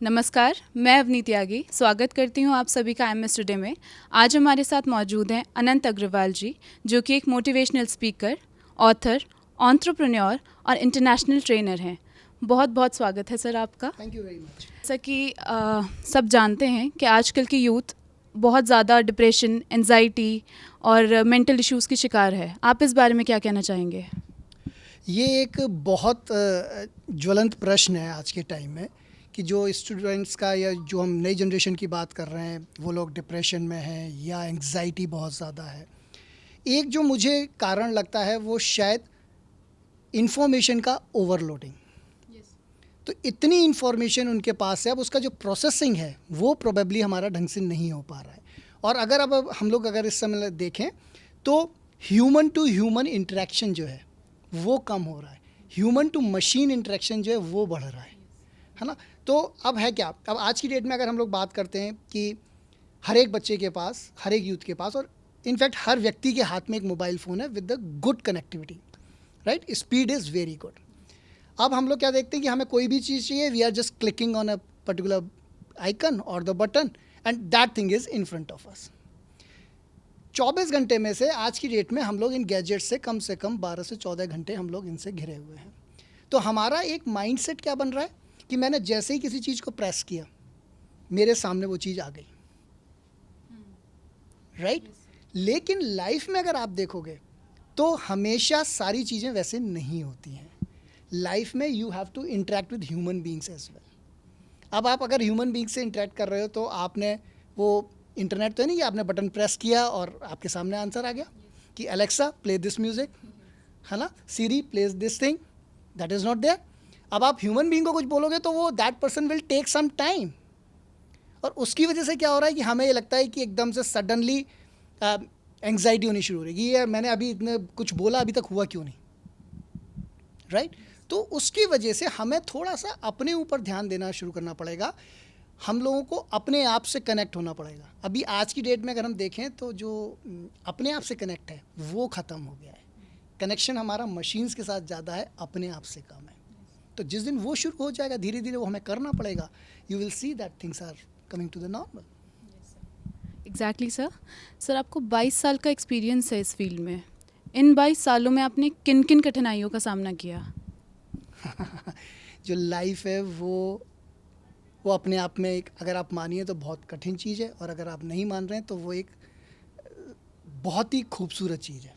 नमस्कार, मैं अवनी त्यागी स्वागत करती हूँ आप सभी का MS टुडे में। आज हमारे साथ मौजूद हैं अनंत अग्रवाल जी, जो कि एक मोटिवेशनल स्पीकर, ऑथर, एंटरप्रेन्योर और इंटरनेशनल ट्रेनर हैं। बहुत बहुत स्वागत है सर आपका। Thank you very much. जैसा कि सब जानते हैं कि आजकल की यूथ बहुत ज़्यादा डिप्रेशन, एंजाइटी और मेंटल इश्यूज़ की शिकार है। आप इस बारे में क्या कहना चाहेंगे? ये एक बहुत ज्वलंत प्रश्न है आज के टाइम में कि जो स्टूडेंट्स का या जो हम नई जनरेशन की बात कर रहे हैं वो लोग डिप्रेशन में हैं या एंग्जाइटी बहुत ज़्यादा है। एक जो मुझे कारण लगता है वो शायद इन्फॉर्मेशन का ओवरलोडिंग। तो इतनी इन्फॉर्मेशन उनके पास है, अब उसका जो प्रोसेसिंग है वो प्रोबेबली हमारा ढंग से नहीं हो पा रहा है। और अगर अब हम लोग अगर इस समय देखें तो ह्यूमन टू ह्यूमन इंटरेक्शन जो है वो कम हो रहा है, ह्यूमन टू मशीन इंटरेक्शन जो है वो बढ़ रहा है ना। तो अब है क्या, अब आज की डेट में अगर हम लोग बात करते हैं कि हर एक बच्चे के पास, हर एक यूथ के पास और इनफैक्ट हर व्यक्ति के हाथ में एक मोबाइल फ़ोन है with the good connectivity, right, speed is very good. अब हम लोग क्या देखते हैं कि हमें कोई भी चीज़ चाहिए, we are just clicking on a particular icon और the button and that thing is in front of us. 24 घंटे में से आज की डेट में हम लोग इन गैजेट से कम 12 से 14 घंटे हम लोग इनसे घिरे हुए हैं। तो हमारा एक माइंडसेट क्या बन रहा है कि मैंने जैसे ही किसी चीज़ को प्रेस किया मेरे सामने वो चीज़ आ गई, राइट। लेकिन लाइफ में अगर आप देखोगे तो हमेशा सारी चीज़ें वैसे नहीं होती हैं। लाइफ में you have to interact with human beings as well. अब आप अगर ह्यूमन बींग से इंटरेक्ट कर रहे हो तो आपने वो इंटरनेट तो है नहीं कि आपने बटन प्रेस किया और आपके सामने आंसर आ गया कि एलेक्सा प्ले दिस म्यूज़िक, है ना, Siri plays this thing, that is not there. अब आप ह्यूमन बींग को कुछ बोलोगे तो वो that person will take some time, और उसकी वजह से क्या हो रहा है कि हमें ये लगता है कि एकदम से सडनली एंग्जाइटी होनी शुरू हो रही है कि ये मैंने अभी इतने कुछ बोला, अभी तक हुआ क्यों नहीं, राइट। तो उसकी वजह से हमें थोड़ा सा अपने ऊपर ध्यान देना शुरू करना पड़ेगा, हम लोगों को अपने आप से कनेक्ट होना पड़ेगा। अभी आज की डेट में अगर हम देखें तो जो अपने आप से कनेक्ट है वो ख़त्म हो गया है। कनेक्शन हमारा मशीन्स के साथ ज़्यादा है, अपने आप से कम है। तो जिस दिन वो शुरू हो जाएगा धीरे धीरे वो हमें करना पड़ेगा, you will see that things are coming to the normal. Exactly sir, आपको 22 साल का एक्सपीरियंस है इस फील्ड में। इन 22 सालों में आपने किन किन कठिनाइयों का सामना किया? जो लाइफ है वो अपने आप में एक, अगर आप मानिए तो बहुत कठिन चीज़ है, और अगर आप नहीं मान रहे हैं तो वो एक बहुत ही खूबसूरत चीज़ है।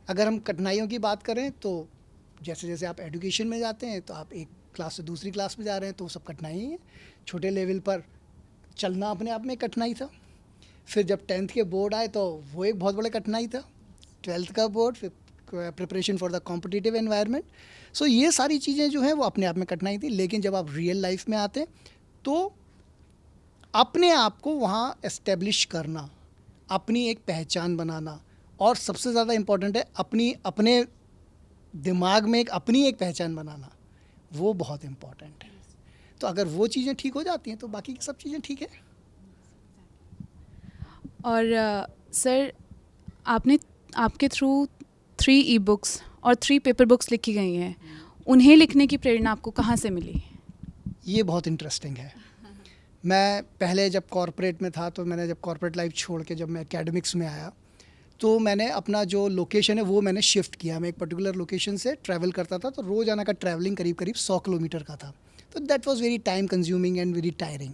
अगर हम कठिनाइयों की बात करें तो जैसे जैसे आप एजुकेशन में जाते हैं तो आप एक क्लास से दूसरी क्लास में जा रहे हैं तो वो सब कठिनाई है। छोटे लेवल पर चलना अपने आप में कठिनाई था, फिर जब 10th के बोर्ड आए तो वो एक बहुत बड़ा कठिनाई था, 12th का बोर्ड, फिर preparation for the competitive environment. So ये सारी चीज़ें जो हैं वो अपने आप में कठिनाई थी। लेकिन जब आप रियल लाइफ में आते तो अपने आप को वहाँ एस्टेब्लिश करना, अपनी एक पहचान बनाना, और सबसे ज़्यादा इम्पॉर्टेंट है अपने दिमाग में अपनी एक पहचान बनाना, वो बहुत इम्पॉर्टेंट है। तो अगर वो चीज़ें ठीक हो जाती हैं तो बाकी की सब चीज़ें ठीक है। और सर, आपके थ्रू 3 ई-बुक्स और 3 पेपर बुक्स लिखी गई हैं। उन्हें लिखने की प्रेरणा आपको कहाँ से मिली? ये बहुत इंटरेस्टिंग है। मैं पहले जब कॉर्पोरेट में था तो मैंने जब कॉर्पोरेट लाइफ छोड़ के जब मैं एकेडमिक्स में आया तो मैंने अपना जो लोकेशन है वो मैंने शिफ्ट किया। मैं एक पर्टिकुलर लोकेशन से ट्रैवल करता था तो रोज़ाना का ट्रैवलिंग करीब करीब 100 किलोमीटर का था। तो that was very time consuming and very tiring.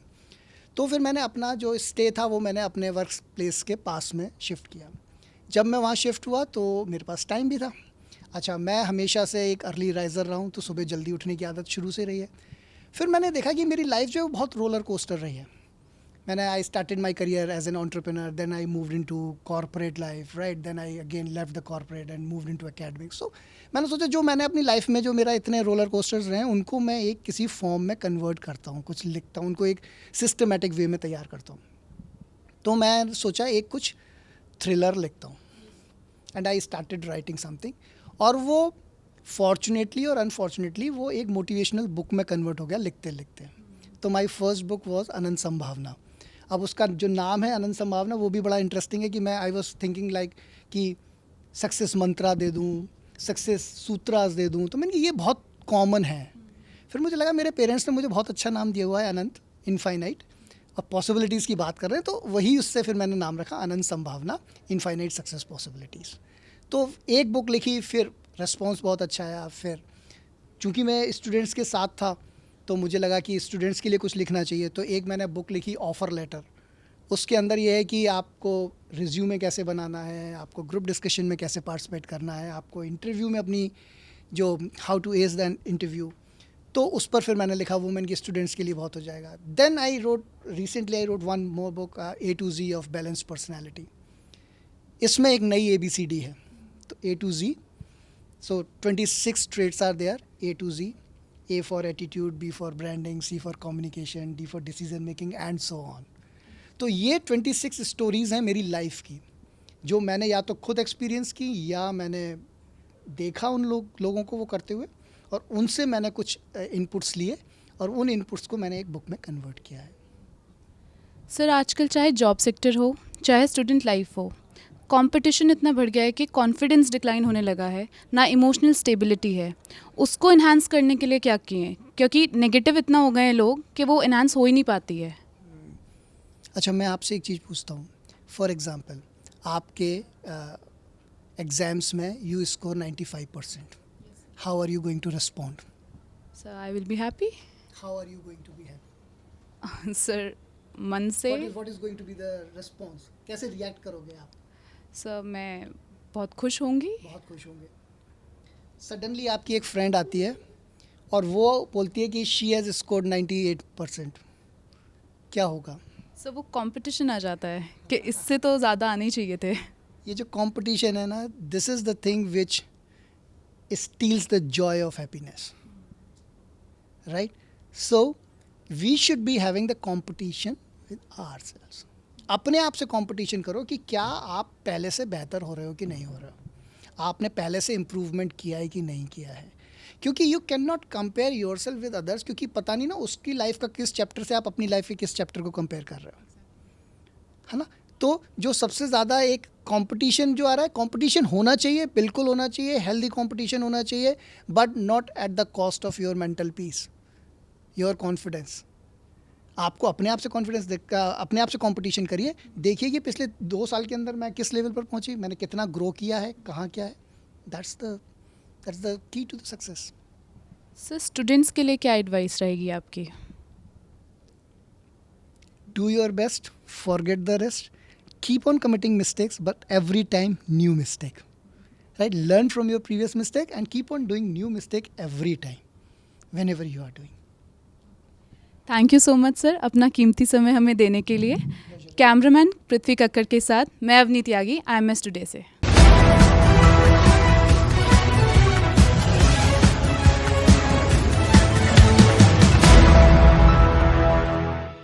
तो फिर मैंने अपना जो स्टे था वो मैंने अपने वर्क प्लेस के पास में शिफ्ट किया। जब मैं वहाँ शिफ्ट हुआ तो मेरे पास टाइम भी था। अच्छा, मैं हमेशा से एक अर्ली राइज़र रहा हूँ तो सुबह जल्दी उठने की आदत शुरू से रही है। फिर मैंने देखा कि मेरी लाइफ जो है बहुत रोलर कोस्टर रही है। आई started my career as an entrepreneur, then I moved into corporate life, right, then I again left the corporate and moved into academics. So मैंने सोचा जो मैंने अपनी लाइफ में जो मेरा इतने रोलर कोस्टर्स रहे हैं उनको मैं एक किसी फॉर्म में कन्वर्ट करता हूँ, कुछ लिखता हूँ, उनको एक सिस्टमेटिक वे में तैयार करता हूँ। तो मैं सोचा एक कुछ थ्रिलर लिखता हूँ, and I started writing something, और वो फॉर्चुनेटली और अनफॉर्चुनेटली वो एक मोटिवेशनल बुक में कन्वर्ट हो गया लिखते लिखते। तो माई फर्स्ट बुक वॉज अनंत संभावना। अब उसका जो नाम है अनंत संभावना वो भी बड़ा इंटरेस्टिंग है कि मैं आई वॉज थिंकिंग लाइक कि सक्सेस मंत्रा दे दूँ, सक्सेस सूत्रास दे दूँ, तो मैंने ये बहुत कॉमन है। फिर मुझे लगा मेरे पेरेंट्स ने मुझे बहुत अच्छा नाम दिया हुआ है अनंत इनफाइनाइट, और पॉसिबिलिटीज़ की बात कर रहे हैं तो वही उससे फिर मैंने नाम रखा अनंत संभावना इनफाइनाइट सक्सेस पॉसिबिलिटीज़। तो एक बुक लिखी, फिर रिस्पॉन्स बहुत अच्छा आया। फिर चूँकि मैं स्टूडेंट्स के साथ था तो मुझे लगा कि स्टूडेंट्स के लिए कुछ लिखना चाहिए, तो एक मैंने बुक लिखी ऑफ़र लेटर। उसके अंदर ये है कि आपको रिज्यूमे कैसे बनाना है, आपको ग्रुप डिस्कशन में कैसे पार्टिसिपेट करना है, आपको इंटरव्यू में अपनी जो how to ace the interview, तो उस पर फिर मैंने लिखा वुमेन के स्टूडेंट्स के लिए बहुत हो जाएगा। Then I wrote one more book A to Z of balance personality. इसमें एक नई ABCD है, तो A to Z, so 26 traits are there, A to Z, A for attitude, B for branding, C for communication, D for decision making and so on. तो ये 26 stories हैं मेरी life की, जो मैंने या तो खुद एक्सपीरियंस की या मैंने देखा उन लोगों को वो करते हुए, और उनसे मैंने कुछ इनपुट्स लिए और उन इनपुट्स को मैंने एक बुक में कन्वर्ट किया है। सर आजकल चाहे जॉब सेक्टर हो चाहे स्टूडेंट लाइफ हो, कंपटीशन इतना बढ़ गया है कि कॉन्फिडेंस डिक्लाइन होने लगा है, ना इमोशनल स्टेबिलिटी है। उसको इन्हांस करने के लिए क्या किए? क्योंकि नेगेटिव इतना हो गए हैं लोग कि वो इन्हांस हो ही नहीं पाती है। अच्छा, मैं आपसे एक चीज़ पूछता हूँ। फॉर एग्ज़ाम्पल, आपके एग्ज़ाम्स में you score 95%, how are you going to respond? Sir I will be happy. How are you going to be happy? Sir मन से। What is going to be the response? कैसे react करोगे आप? Sir मैं बहुत खुश होंगी। बहुत खुश होंगे। सडनली आपकी एक फ्रेंड आती है और वो बोलती है कि शी हैज़ स्कोर्ड 98%, क्या होगा? सर वो कंपटीशन आ जाता है कि इससे तो ज़्यादा आने ही चाहिए थे। ये जो कंपटीशन है ना, this is the thing which steals the joy of happiness, right? So we should be having the competition with ourselves. अपने आप से कंपटीशन करो कि क्या आप पहले से बेहतर हो रहे हो कि नहीं हो रहे हो, आपने पहले से इम्प्रूवमेंट किया है कि नहीं किया है। क्योंकि you can not compare your self with others, क्योंकि पता नहीं ना उसकी लाइफ का किस चैप्टर से आप अपनी लाइफ के किस चैप्टर को कंपेयर कर रहे हो, है ना? तो जो सबसे ज़्यादा एक कंपटीशन जो आ रहा है, कंपटीशन होना चाहिए, बिल्कुल होना चाहिए, हेल्दी कंपटीशन होना चाहिए, but not at the cost of your mental peace, your confidence. आपको अपने आप से कॉन्फिडेंस अपने आप से कंपटीशन करिए, देखिए कि पिछले 2 साल के अंदर मैं किस लेवल पर पहुंची, मैंने कितना ग्रो किया है, कहाँ क्या है। That's the key to the success. Sir students के लिए क्या एडवाइस रहेगी आपकी? Do your best, forget the rest, keep on committing mistakes, but every time new mistake, right? Learn from your previous mistake and keep on doing new mistake every time whenever you are doing. Thank you so much sir, अपना कीमती समय हमें देने के लिए। Cameraman पृथ्वी कक्कड़ के साथ मैं अवनी त्यागी, IMS टुडे से।